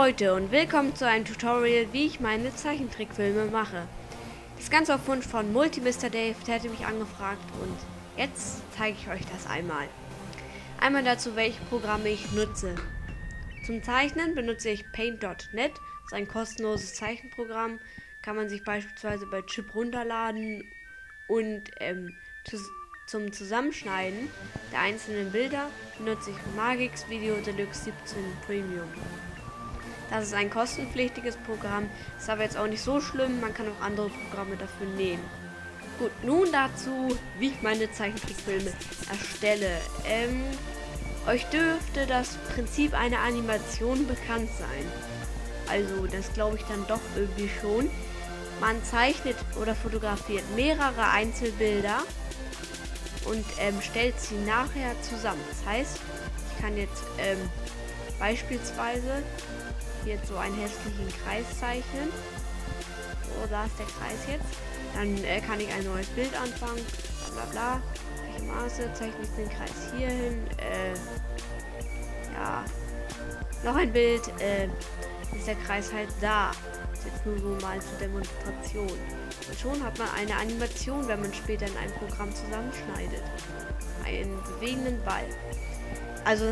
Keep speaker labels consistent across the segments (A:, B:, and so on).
A: Leute und willkommen zu einem Tutorial, wie ich meine Zeichentrickfilme mache. Das Ganze auf Wunsch von Mr. Dave, der hatte mich angefragt und jetzt zeige ich euch das einmal. Einmal dazu, welche Programme ich nutze. Zum Zeichnen benutze ich Paint.net, das ist ein kostenloses Zeichenprogramm, kann man sich beispielsweise bei Chip runterladen und zum Zusammenschneiden der einzelnen Bilder benutze ich Magix Video Deluxe 17 Premium. Das ist ein kostenpflichtiges Programm, ist aber jetzt auch nicht so schlimm, man kann auch andere Programme dafür nehmen. Gut, nun dazu, wie ich meine Zeichentrickfilme erstelle. Euch dürfte das Prinzip einer Animation bekannt sein. Also, das glaube ich dann doch irgendwie schon. Man zeichnet oder fotografiert mehrere Einzelbilder und stellt sie nachher zusammen. Das heißt, ich kann jetzt beispielsweise hier so einen hässlichen Kreis zeichnen. So, da ist der Kreis jetzt. Dann kann ich ein neues Bild anfangen. Bla bla bla. Welche Maße zeichne ich den Kreis hier hin? Ja. Noch ein Bild. Ist der Kreis halt da. Das ist jetzt nur so mal zur Demonstration. Und schon hat man eine Animation, wenn man später in einem Programm zusammenschneidet. Einen bewegenden Ball. Also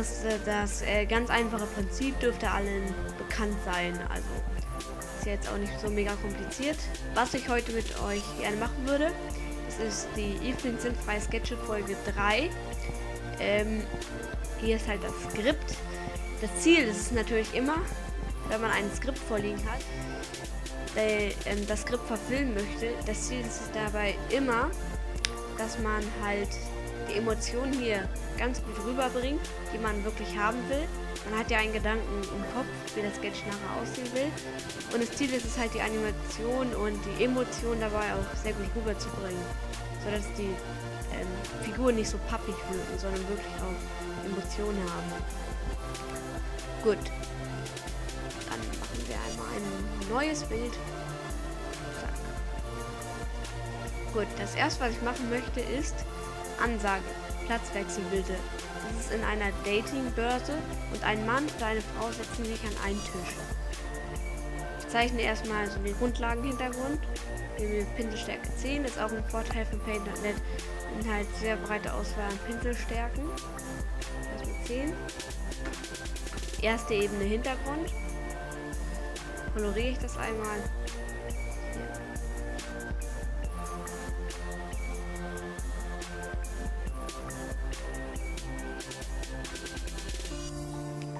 A: das ganz einfache Prinzip dürfte allen bekannt sein. Also ist jetzt auch nicht so mega kompliziert. Was ich heute mit euch gerne machen würde, das ist die Evelyn sinnfreie Sketche Folge 3. Hier ist halt das Skript. Das Ziel ist natürlich immer, wenn man ein Skript vorliegen hat, das Skript verfilmen möchte, das Ziel ist es dabei immer, dass man halt die Emotionen hier ganz gut rüberbringt, die man wirklich haben will. Man hat ja einen Gedanken im Kopf, wie das Sketch nachher aussehen will. Und das Ziel ist es halt, die Animation und die Emotionen dabei auch sehr gut rüberzubringen, sodass die Figuren nicht so pappig wirken, sondern wirklich auch Emotionen haben. Gut. Dann machen wir einmal ein neues Bild. Zack. Gut, das erste, was ich machen möchte, ist Ansage. Platzwechsel bitte. Das ist in einer Datingbörse und ein Mann oder eine Frau setzen sich an einen Tisch. Ich zeichne erstmal so den Grundlagenhintergrund. Mit Pinselstärke 10 ist auch ein Vorteil von Paint.net. Und halt sehr breite Auswahl an Pinselstärken. Das mit 10. Erste Ebene Hintergrund. Koloriere ich das einmal.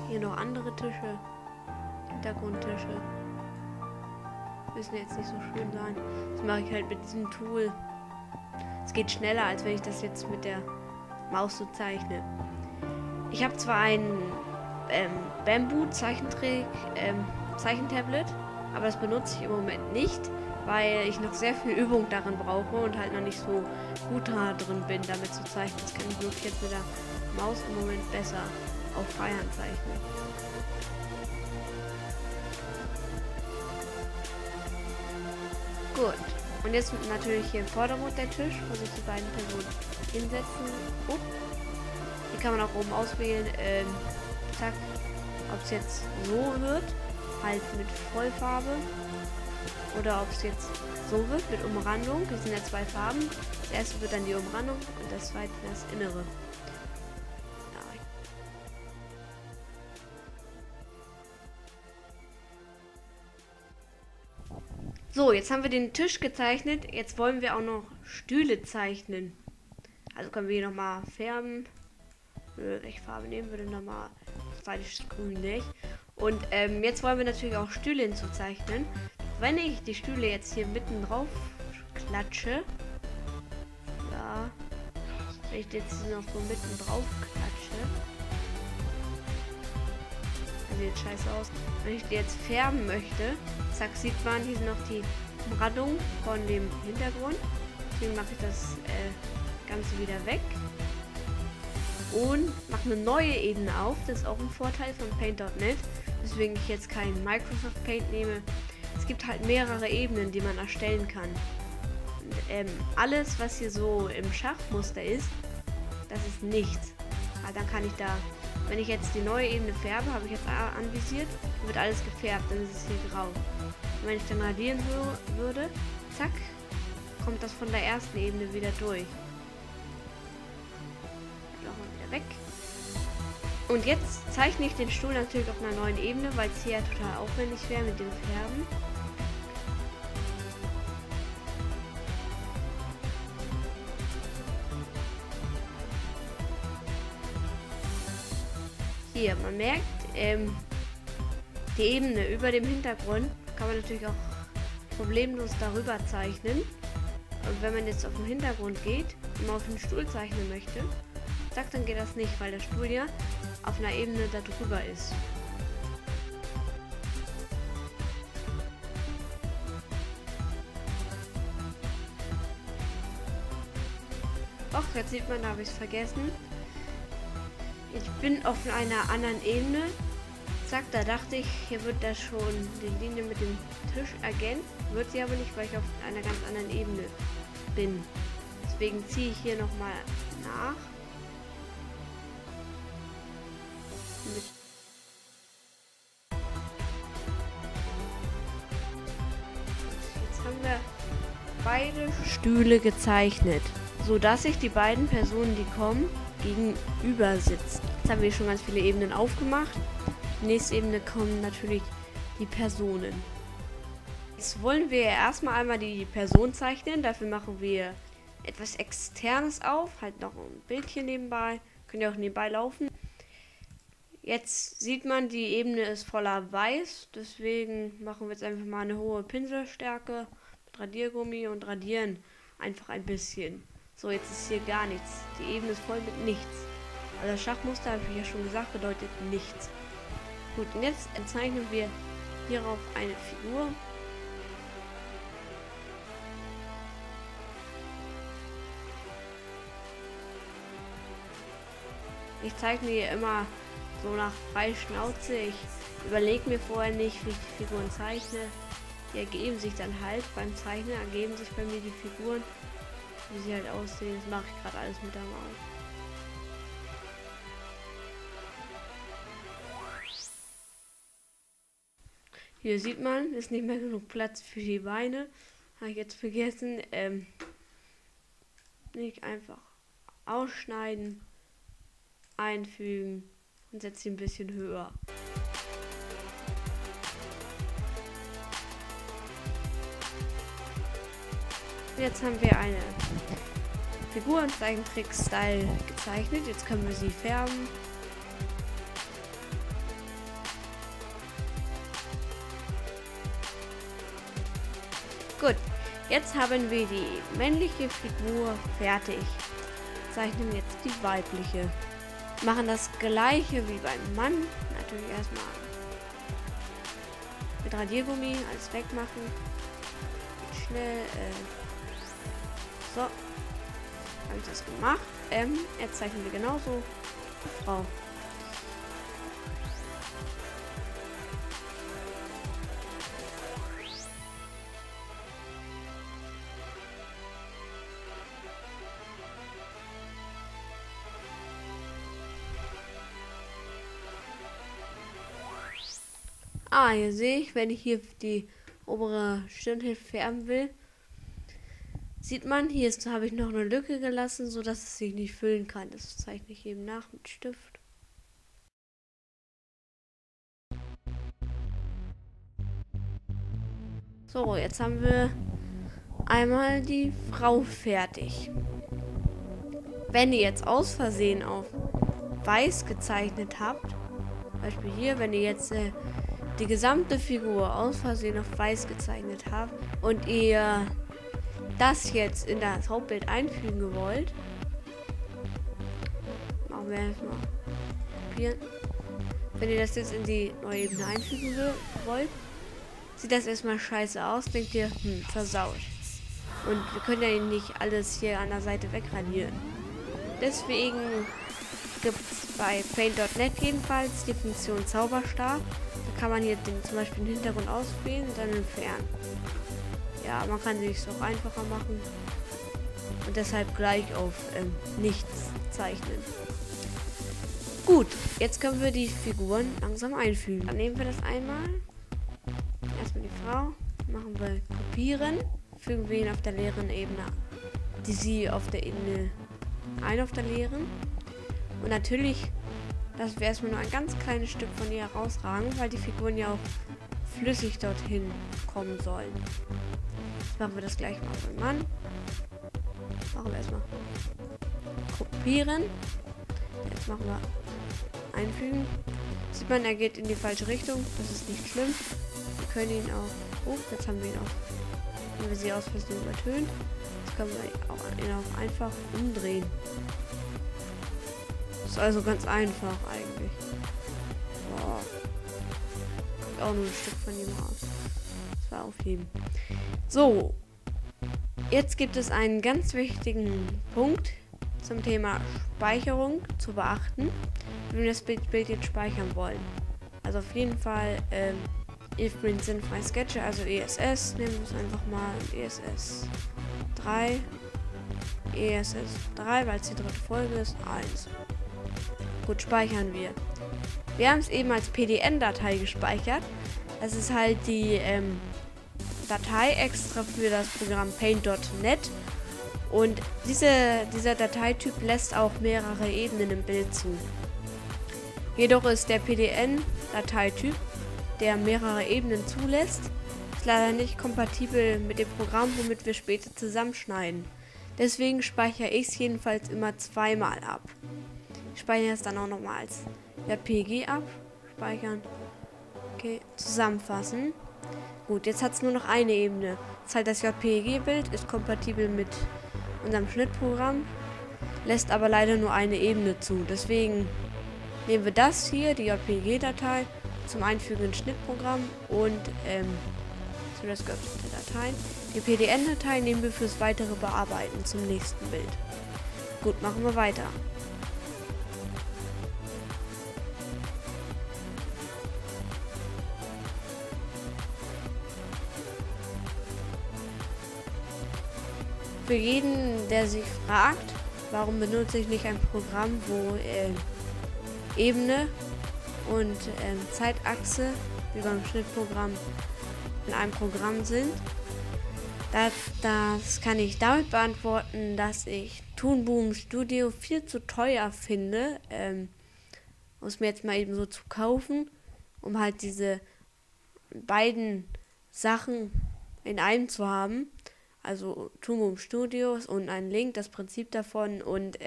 A: Hier noch andere Tische, Hintergrundtische. Müssen jetzt nicht so schön sein. Das mache ich halt mit diesem Tool. Es geht schneller, als wenn ich das jetzt mit der Maus so zeichne. Ich habe zwar ein Bamboo-Zeichentrick, Zeichentablet, aber das benutze ich im Moment nicht, weil ich noch sehr viel Übung darin brauche und halt noch nicht so gut drin bin, damit zu zeichnen. Das kann ich wirklich jetzt mit der Maus im Moment besser auf Freihand zeichnen. Gut. Und jetzt natürlich hier im Vordergrund der Tisch, wo sich die beiden Personen hinsetzen. Hier kann man auch oben auswählen, zack, ob es jetzt so wird, halt mit Vollfarbe, oder ob es jetzt so wird mit Umrandung. Das sind ja zwei Farben. Das erste wird dann die Umrandung und das zweite das Innere. So, jetzt haben wir den Tisch gezeichnet. Jetzt wollen wir auch noch Stühle zeichnen. Also können wir hier nochmal färben. Welche Farbe nehmen wir denn nochmal? Zweites Grün, nicht? Und jetzt wollen wir natürlich auch Stühle hinzuzeichnen. Wenn ich die Stühle jetzt hier mitten drauf klatsche. Ja. Wenn ich jetzt noch so mitten drauf klatsche. Das sieht scheiße aus. Wenn ich die jetzt färben möchte, zack, sieht man, hier sind noch die Umrandung von dem Hintergrund. Deswegen mache ich das Ganze wieder weg. Und mache eine neue Ebene auf. Das ist auch ein Vorteil von Paint.net. Deswegen ich jetzt kein Microsoft Paint nehme. Es gibt halt mehrere Ebenen, die man erstellen kann. Und, alles, was hier so im Schachmuster ist, das ist nichts. Also dann kann ich da Wenn ich jetzt die neue Ebene färbe, habe ich jetzt anvisiert, wird alles gefärbt, dann ist es hier grau. Und wenn ich dann radieren würde, zack, kommt das von der ersten Ebene wieder durch. Nochmal wieder weg. Und jetzt zeichne ich den Stuhl natürlich auf einer neuen Ebene, weil es hier ja total aufwendig wäre mit dem Färben. Hier, man merkt, die Ebene über dem Hintergrund kann man natürlich auch problemlos darüber zeichnen. Und wenn man jetzt auf den Hintergrund geht und auf den Stuhl zeichnen möchte, zack, dann geht das nicht, weil der Stuhl ja auf einer Ebene darüber ist. Och, jetzt sieht man, da habe ich es vergessen. Ich bin auf einer anderen Ebene. Zack, da dachte ich, hier wird das schon die Linie mit dem Tisch ergänzt. Wird sie aber nicht, weil ich auf einer ganz anderen Ebene bin. Deswegen ziehe ich hier nochmal nach. Jetzt haben wir beide Stühle gezeichnet, so dass sich die beiden Personen, die kommen, gegenüber sitzen. Jetzt haben wir schon ganz viele Ebenen aufgemacht. Die nächste Ebene kommen natürlich die Personen. Jetzt wollen wir erstmal einmal die Person zeichnen. Dafür machen wir etwas Externes auf. Halt noch ein Bildchen nebenbei. Könnt ihr auch nebenbei laufen. Jetzt sieht man, die Ebene ist voller Weiß. Deswegen machen wir jetzt einfach mal eine hohe Pinselstärke mit Radiergummi und radieren einfach ein bisschen. So, jetzt ist hier gar nichts. Die Ebene ist voll mit nichts. Also das Schachmuster, habe ich ja schon gesagt, bedeutet nichts. Gut, und jetzt zeichnen wir hierauf eine Figur. Ich zeichne hier immer so nach freie Schnauze. Ich überlege mir vorher nicht, wie ich die Figuren zeichne. Die ergeben sich dann halt beim Zeichnen, ergeben sich bei mir die Figuren, wie sie halt aussehen. Das mache ich gerade alles mit der Maus. Hier sieht man, ist nicht mehr genug Platz für die Beine. Habe ich jetzt vergessen. Nicht einfach ausschneiden, einfügen und setze sie ein bisschen höher. Jetzt haben wir eine Figur im Zeichentrick-Style gezeichnet. Jetzt können wir sie färben. Gut, jetzt haben wir die männliche Figur fertig. Zeichnen jetzt die weibliche. Machen das gleiche wie beim Mann. Natürlich erstmal mit Radiergummi alles wegmachen. Schnell, so, habe ich das gemacht. Jetzt zeichnen wir genauso Frau. Hier sehe ich, wenn ich hier die obere Stirnhälfte färben will, sieht man, hier habe ich noch eine Lücke gelassen, so dass es sich nicht füllen kann. Das zeichne ich eben nach mit Stift. So, jetzt haben wir einmal die Frau fertig. Wenn ihr jetzt aus Versehen auf weiß gezeichnet habt, zum Beispiel hier, wenn ihr jetzt die gesamte Figur aus Versehen auf weiß gezeichnet habt und ihr das jetzt in das Hauptbild einfügen wollt, machen wir erstmal kopieren. Wenn ihr das jetzt in die neue Ebene einfügen wollt, sieht das erstmal scheiße aus, denkt ihr, versaut. Und wir können ja nicht alles hier an der Seite wegradieren. Deswegen gibt es bei Paint.net jedenfalls die Funktion Zauberstab. Da kann man hier zum Beispiel den Hintergrund auswählen und dann entfernen. Ja, man kann sich es auch einfacher machen und deshalb gleich auf nichts zeichnen. Gut, jetzt können wir die Figuren langsam einfügen. Dann nehmen wir das einmal. Erstmal die Frau. Machen wir kopieren. Fügen wir ihn auf der leeren Ebene. Die sie auf der Ebene ein auf der leeren. Und natürlich lassen wir erstmal nur ein ganz kleines Stück von ihr herausragen, weil die Figuren ja auch flüssig dorthin kommen sollen. Jetzt machen wir das gleich mal beim Mann. Machen wir erstmal kopieren. Jetzt machen wir einfügen. Sieht man, er geht in die falsche Richtung. Das ist nicht schlimm. Wir können ihn auch. Oh, jetzt haben wir ihn auch. Haben wir sie aus Versehen übertönt. Jetzt können wir ihn auch einfach umdrehen. Ist also ganz einfach eigentlich. Boah. Kommt auch nur ein Stück von ihm raus. Das war aufheben. So. Jetzt gibt es einen ganz wichtigen Punkt zum Thema Speicherung zu beachten, wenn wir das Bild jetzt speichern wollen. Also auf jeden Fall if-print sinnfrei Sketche, also ESS, nehmen wir es einfach mal ESS 3, ESS 3, weil es die dritte Folge ist, 1. Gut, speichern wir. Wir haben es eben als PDN-Datei gespeichert. Das ist halt die Datei extra für das Programm Paint.net. Und dieser Dateityp lässt auch mehrere Ebenen im Bild zu. Jedoch ist der PDN-Dateityp, der mehrere Ebenen zulässt, ist leider nicht kompatibel mit dem Programm, womit wir später zusammenschneiden. Deswegen speichere ich es jedenfalls immer zweimal ab. Ich speichere es dann auch nochmal als JPG ab. Speichern. Okay, zusammenfassen. Gut, jetzt hat es nur noch eine Ebene. Das ist halt das JPG-Bild, ist kompatibel mit unserem Schnittprogramm, lässt aber leider nur eine Ebene zu. Deswegen nehmen wir das hier, die JPG-Datei, zum Einfügen ins Schnittprogramm und für das geöffnete Dateien. Die PDN-Datei nehmen wir fürs weitere Bearbeiten zum nächsten Bild. Gut, machen wir weiter. Für jeden, der sich fragt, warum benutze ich nicht ein Programm, wo Ebene und Zeitachse, wie beim Schnittprogramm, in einem Programm sind, das kann ich damit beantworten, dass ich Toon Boom Studio viel zu teuer finde, um es mir jetzt mal eben so zu kaufen, um halt diese beiden Sachen in einem zu haben. Also Toon Boom Studios und ein Link, das Prinzip davon. Und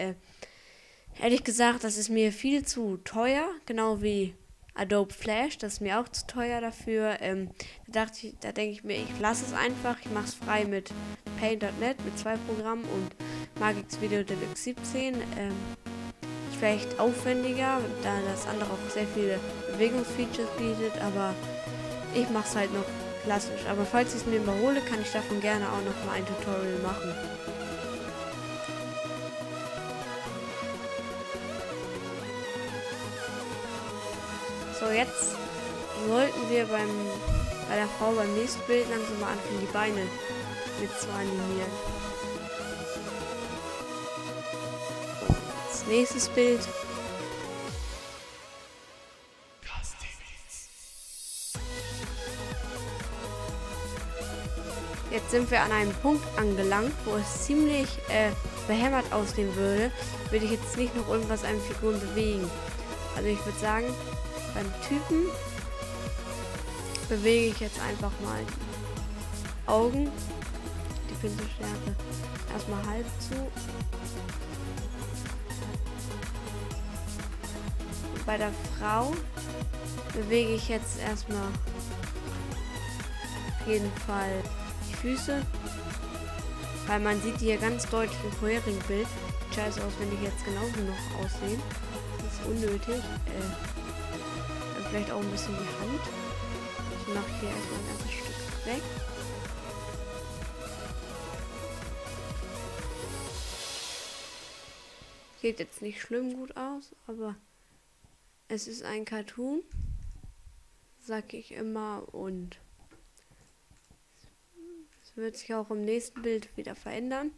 A: ehrlich gesagt, das ist mir viel zu teuer, genau wie Adobe Flash, das ist mir auch zu teuer dafür. Da denke ich mir, ich lasse es einfach, ich mache es frei mit Paint.net, mit 2 Programmen und Magix Video Deluxe 17. Ist vielleicht aufwendiger, da das andere auch sehr viele Bewegungsfeatures bietet, aber ich mache es halt noch klassisch. Aber falls ich es mir überhole, kann ich davon gerne auch noch mal ein Tutorial machen. So, jetzt sollten wir bei der Frau beim nächsten Bild langsam mal anfangen, die Beine mit zu animieren. So, das nächste Bild. KsT Beats. Jetzt sind wir an einem Punkt angelangt, wo es ziemlich behämmert aussehen würde ich jetzt nicht noch irgendwas an Figuren bewegen. Also ich würde sagen, beim Typen bewege ich jetzt einfach mal die Augen, die Pinselstärke erstmal halb zu. Und bei der Frau bewege ich jetzt erstmal auf jeden Fall die Füße, weil man sieht die hier ganz deutlich im vorherigen Bild. Sieht scheiße aus, wenn die jetzt genauso noch aussehen. Das ist unnötig. Vielleicht auch ein bisschen die Hand. Ich mache hier erstmal ein ganzes Stück weg. Sieht jetzt nicht schlimm gut aus, aber es ist ein Cartoon, sag ich immer, und es wird sich auch im nächsten Bild wieder verändern.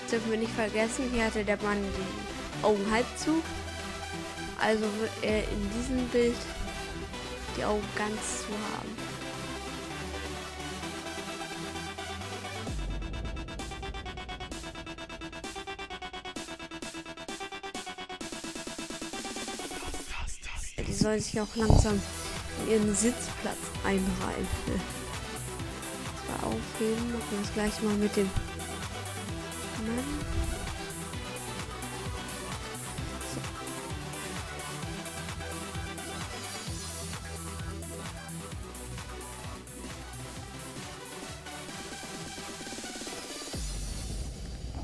A: dürfen wir nicht vergessen, hier hatte der Mann die Augen halb zu. Also wird er in diesem Bild die Augen ganz zu haben. Die soll sich auch langsam in ihren Sitzplatz einreihen. Das war aufheben. Machen wir das gleich mal mit dem Mann.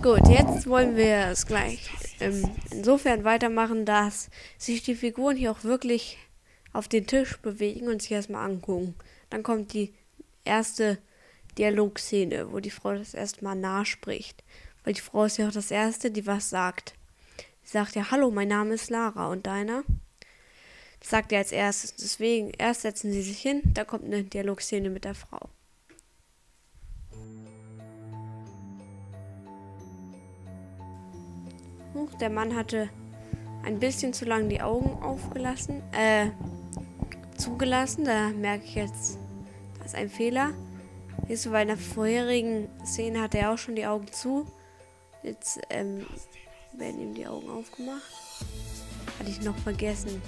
A: Gut, jetzt wollen wir es gleich insofern weitermachen, dass sich die Figuren hier auch wirklich auf den Tisch bewegen und sich erstmal angucken. Dann kommt die erste Dialogszene, wo die Frau das erstmal nachspricht. Weil die Frau ist ja auch das Erste, die was sagt. Sie sagt ja, hallo, mein Name ist Lara und deiner? Das sagt er als erstes. Deswegen, erst setzen sie sich hin, da kommt eine Dialogszene mit der Frau. Der Mann hatte ein bisschen zu lange die Augen zugelassen. Da merke ich jetzt, da ist ein Fehler. Siehst du, weil in der vorherigen Szene hatte er auch schon die Augen zu. Jetzt werden ihm die Augen aufgemacht. Hatte ich noch vergessen.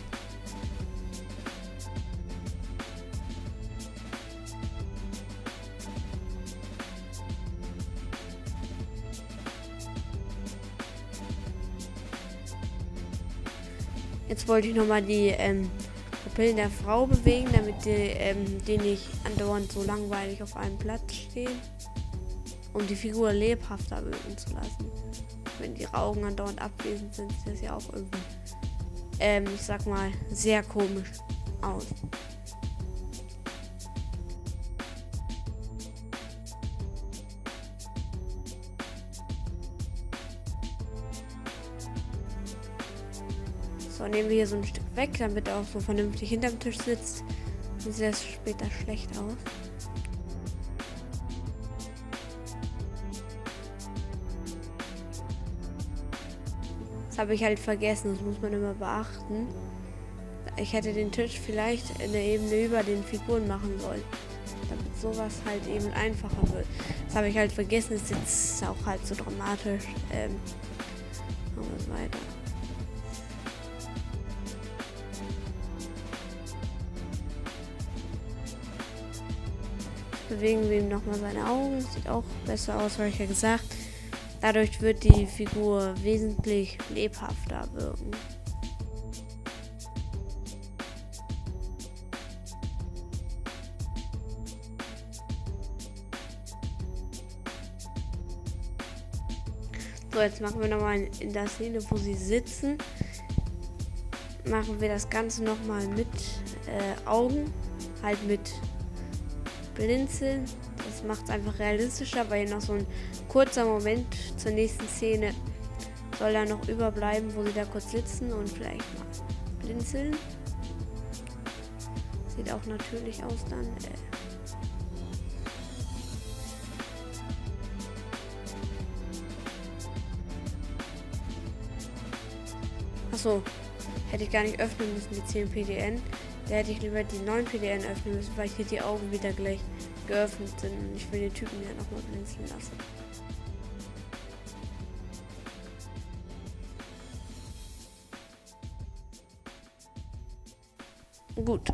A: Jetzt wollte ich nochmal die Pupillen der Frau bewegen, damit die nicht andauernd so langweilig auf einem Platz stehen. Um die Figur lebhafter wirken zu lassen. Wenn ihre Augen andauernd abwesend sind, sieht das ja auch irgendwie, ich sag mal, sehr komisch aus. So, nehmen wir hier so ein Stück weg, damit er auch so vernünftig hinterm Tisch sitzt. Dann sieht das später schlecht aus. Das habe ich halt vergessen, das muss man immer beachten. Ich hätte den Tisch vielleicht in der Ebene über den Figuren machen sollen, damit sowas halt eben einfacher wird. Das habe ich halt vergessen, ist jetzt auch halt so dramatisch. Machen wir es weiter. Bewegen wir ihm nochmal seine Augen. Sieht auch besser aus, habe ich ja gesagt. Dadurch wird die Figur wesentlich lebhafter wirken. So, jetzt machen wir nochmal in der Szene, wo sie sitzen. Machen wir das Ganze nochmal mit Augen. Halt mit Blinzeln. Das macht es einfach realistischer, weil hier noch so ein kurzer Moment zur nächsten Szene soll da noch überbleiben, wo sie da kurz sitzen und vielleicht mal blinzeln. Sieht auch natürlich aus dann. Achso, hätte ich gar nicht öffnen müssen, die 10 PDN. Da hätte ich lieber die 9 PDN öffnen müssen, weil hier die Augen wieder gleich geöffnet sind und ich will den Typen ja nochmal blinzeln lassen. Gut.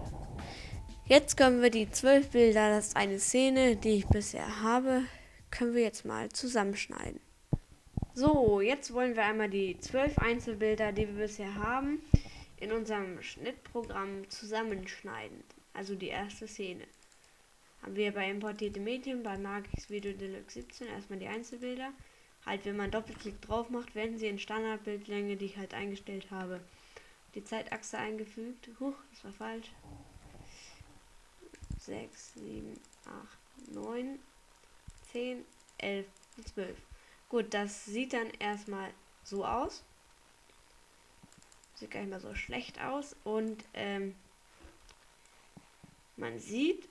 A: Jetzt können wir die 12 Bilder, das ist eine Szene, die ich bisher habe, können wir jetzt mal zusammenschneiden. So, jetzt wollen wir einmal die 12 Einzelbilder, die wir bisher haben, in unserem Schnittprogramm zusammenschneiden. Also die erste Szene. Haben wir bei importierte Medien, bei Magix Video Deluxe 17 erstmal die Einzelbilder. Halt, wenn man Doppelklick drauf macht, werden sie in Standardbildlänge, die ich halt eingestellt habe, die Zeitachse eingefügt. Das war falsch. 6, 7, 8, 9, 10, 11 und 12. Gut, das sieht dann erstmal so aus. Sieht gar nicht mal so schlecht aus. Und man sieht,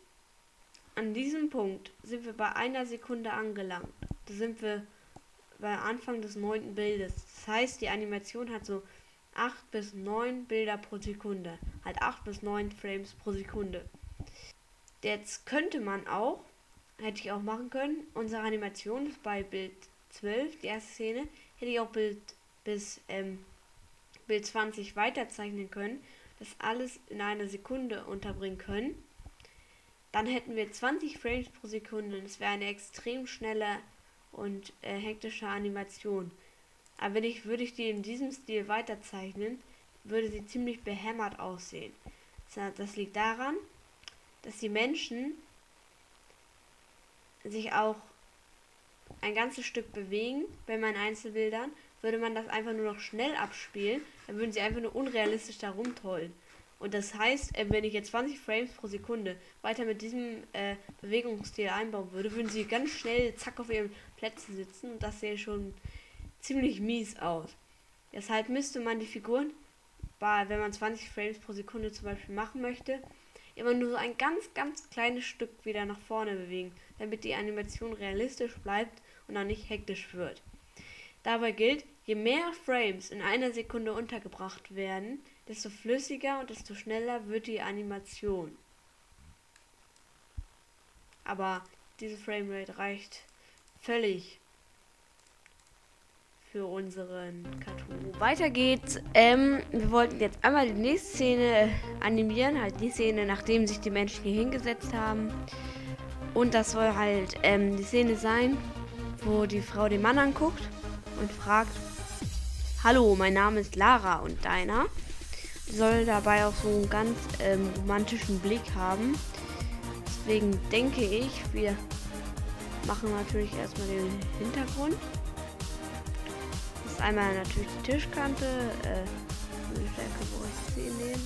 A: an diesem Punkt sind wir bei 1 Sekunde angelangt. Da sind wir bei Anfang des 9. Bildes. Das heißt, die Animation hat so 8 bis 9 Bilder pro Sekunde. Halt 8 bis 9 Frames pro Sekunde. Jetzt könnte man auch, hätte ich auch machen können, unsere Animation ist bei Bild 12, die erste Szene, hätte ich auch bis Bild 20 weiterzeichnen können, das alles in einer Sekunde unterbringen können. Dann hätten wir 20 Frames pro Sekunde. Das wäre eine extrem schnelle und hektische Animation. Aber würde ich die in diesem Stil weiterzeichnen, würde sie ziemlich behämmert aussehen. Das liegt daran, dass die Menschen sich auch ein ganzes Stück bewegen. Bei meinen Einzelbildern würde man das einfach nur noch schnell abspielen, dann würden sie einfach nur unrealistisch da rumtollen. Und das heißt, wenn ich jetzt 20 Frames pro Sekunde weiter mit diesem Bewegungsstil einbauen würde, würden sie ganz schnell zack auf ihren Plätzen sitzen und das sähe schon ziemlich mies aus. Deshalb müsste man die Figuren, wenn man 20 Frames pro Sekunde zum Beispiel machen möchte, immer nur so ein ganz, ganz kleines Stück wieder nach vorne bewegen, damit die Animation realistisch bleibt und auch nicht hektisch wird. Dabei gilt, je mehr Frames in einer Sekunde untergebracht werden, desto flüssiger und desto schneller wird die Animation. Aber diese Framerate reicht völlig für unseren Cartoon. Weiter geht's. Wir wollten jetzt einmal die nächste Szene animieren, halt die Szene, nachdem sich die Menschen hier hingesetzt haben. Und das soll halt die Szene sein, wo die Frau den Mann anguckt und fragt: Hallo, mein Name ist Lara und deiner? Soll dabei auch so einen ganz romantischen Blick haben. Deswegen denke ich, wir machen natürlich erstmal den Hintergrund. Das ist einmal natürlich die Tischkante, die Stärke, wo ich sie nehme.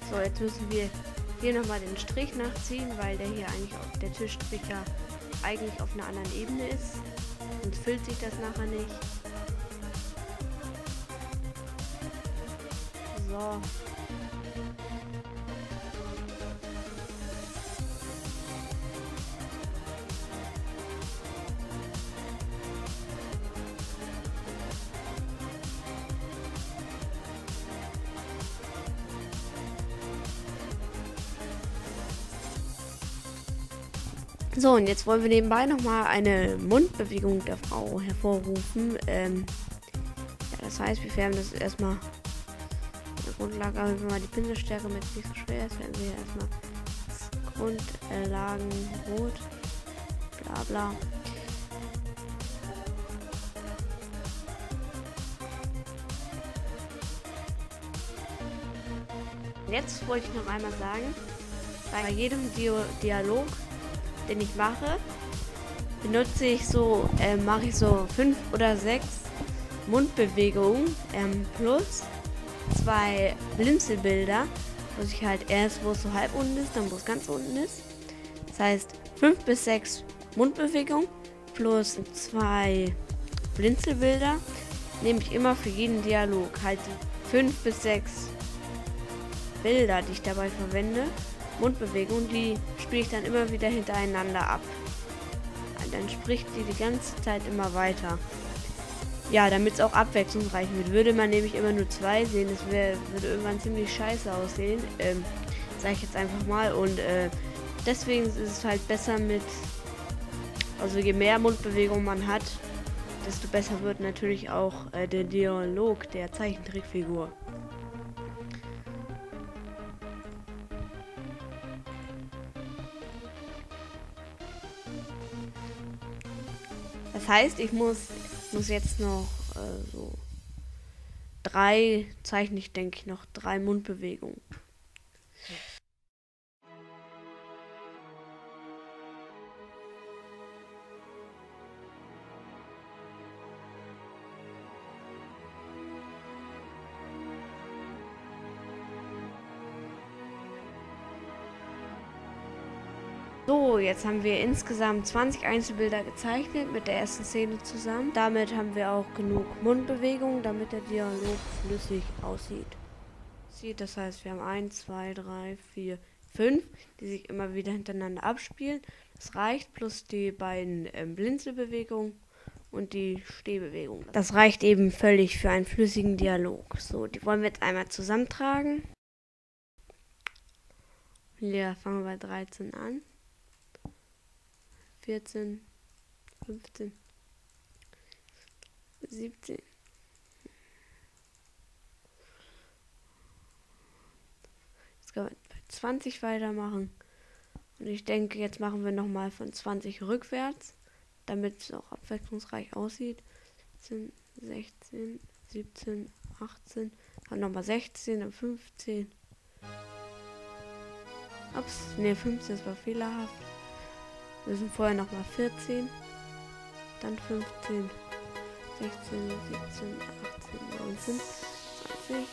A: So, jetzt müssen wir hier nochmal den Strich nachziehen, weil der hier eigentlich auf der Tischstrich ja eigentlich auf einer anderen Ebene ist. Sonst füllt sich das nachher nicht. So. So, und jetzt wollen wir nebenbei nochmal eine Mundbewegung der Frau hervorrufen. Ja, das heißt, wir färben das erstmal in der Grundlage, wenn wir mal die Pinselstärke mit nicht so schwer ist, färben wir erstmal das Grundlagenrot, bla bla. Jetzt wollte ich noch einmal sagen, bei jedem Dialog, den ich mache, benutze ich so, mache ich so 5 oder 6 Mundbewegungen plus 2 Blinzelbilder, wo ich halt erst, wo es so halb unten ist, dann wo es ganz unten ist. Das heißt 5 bis 6 Mundbewegungen plus 2 Blinzelbilder nehme ich immer für jeden Dialog. Halt 5 bis 6 Bilder, die ich dabei verwende. Mundbewegung, die spiele ich dann immer wieder hintereinander ab. Und dann spricht die ganze Zeit immer weiter. Ja, damit es auch abwechslungsreich wird. Würde man nämlich immer nur 2 sehen, das würde irgendwann ziemlich scheiße aussehen. Sage ich jetzt einfach mal. Und deswegen ist es halt besser mit, also je mehr Mundbewegung man hat, desto besser wird natürlich auch der Dialog der Zeichentrickfigur. Das heißt, ich muss jetzt noch so 3, zeichne ich denke ich noch 3 Mundbewegungen. So, jetzt haben wir insgesamt 20 Einzelbilder gezeichnet mit der ersten Szene zusammen. Damit haben wir auch genug Mundbewegungen, damit der Dialog flüssig aussieht. durchzieht. Das heißt, wir haben 1, 2, 3, 4, 5, die sich immer wieder hintereinander abspielen. Das reicht, plus die beiden Blinzelbewegungen und die Stehbewegung. Das reicht eben völlig für einen flüssigen Dialog. So, die wollen wir jetzt einmal zusammentragen. Ja, fangen wir bei 13 an. 14, 15, 17. Jetzt können wir bei 20 weitermachen. Und ich denke, jetzt machen wir nochmal von 20 rückwärts, damit es auch abwechslungsreich aussieht. 17, 16, 17, 18, dann nochmal 16, dann 15. Ups, ne, 15, das war fehlerhaft. Wir müssen vorher nochmal 14, dann 15, 16, 17, 18, 19, 20.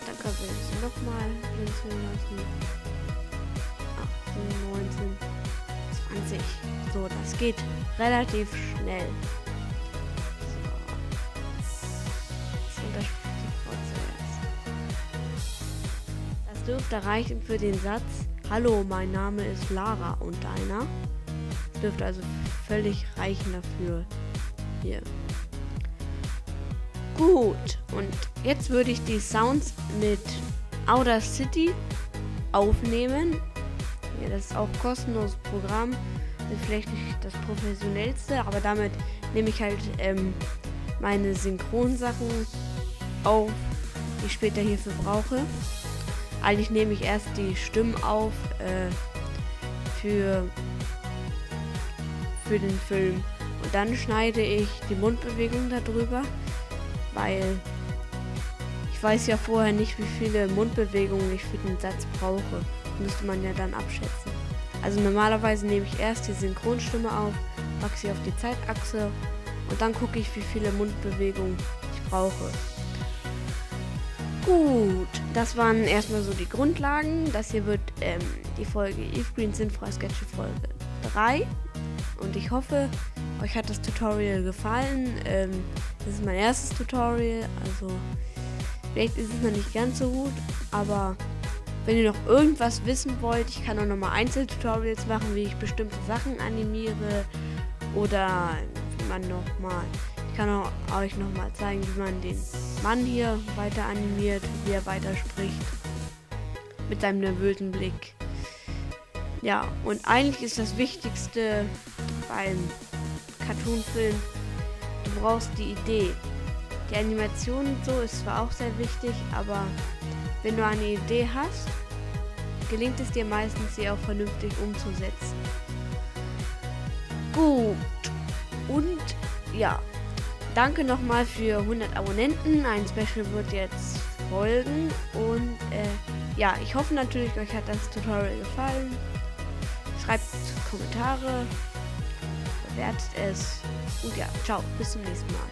A: Dann können wir es nochmal blinzeln lassen. 18, 19, 20. So, das geht relativ schnell. So. Das unterspricht sofort zuerst. Das dürfte reichen für den Satz: Hallo, mein Name ist Lara und deiner. Das dürfte also völlig reichen dafür. Hier. Gut, und jetzt würde ich die Sounds mit Audacity aufnehmen. Ja, das ist auch ein kostenloses Programm. Das ist vielleicht nicht das professionellste, aber damit nehme ich halt meine Synchronsachen auf, die ich später hierfür brauche. Eigentlich nehme ich erst die Stimmen auf für den Film. Und dann schneide ich die Mundbewegung darüber, weil ich weiß ja vorher nicht, wie viele Mundbewegungen ich für den Satz brauche. Müsste man ja dann abschätzen. Also normalerweise nehme ich erst die Synchronstimme auf, packe sie auf die Zeitachse und dann gucke ich, wie viele Mundbewegungen ich brauche. Gut, das waren erstmal so die Grundlagen. Das hier wird die Folge Eve Green Sinnfrei Sketche Folge 3. Und ich hoffe, euch hat das Tutorial gefallen. Das ist mein erstes Tutorial, also vielleicht ist es noch nicht ganz so gut, aber wenn ihr noch irgendwas wissen wollt, ich kann auch nochmal Einzeltutorials machen, wie ich bestimmte Sachen animiere oder wie man nochmal, ich kann auch euch nochmal zeigen, wie man den Mann hier weiter animiert, wie er weiter spricht mit seinem nervösen Blick. Ja, und eigentlich ist das Wichtigste beim Cartoonfilm, du brauchst die Idee. Die Animation und so ist zwar auch sehr wichtig, aber wenn du eine Idee hast, gelingt es dir meistens, sie auch vernünftig umzusetzen. Gut. Und ja, danke nochmal für 100 Abonnenten. Ein Special wird jetzt folgen. Und ja, ich hoffe natürlich, euch hat das Tutorial gefallen. Schreibt Kommentare, bewertet es. Und ja, ciao, bis zum nächsten Mal.